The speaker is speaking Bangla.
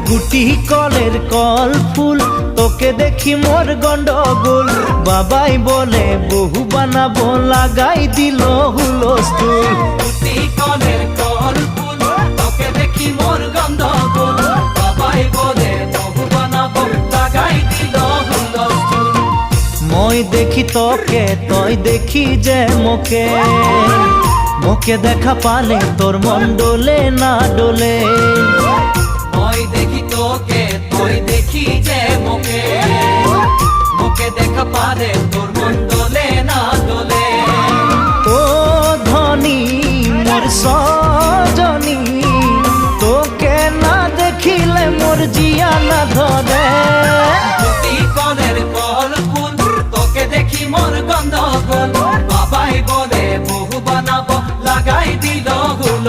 গুটি কলের কল ফুল তোকে দেখি মোর গন্ডগোল বাবাই বলে বহু বানাবো লাগাই দিল হুলস্থুল গুটি কলের কল ফুল তোকে দেখি মোর গন্ডগোল বাবাই বলে বহু বানাবো লাগাই দিল হুলস্থুল মই দেখি তোকে তই দেখি যে মোকে মোকে দেখা পালে তোর মন ডোলে না ডোলে মই দেখি তোকে তুই দেখি যে মোকে মোকে দেখা পারে তোর মন দোলে না দোলে ও ধনী মোর সজনী তোকে না দেখিলে মোর জিয়া না ধরে গুটি কলের কল ফুল তোকে দেখি মোর গন্ডগোল বাবাই বলে বহু বানাবো লাগাই দিল হুল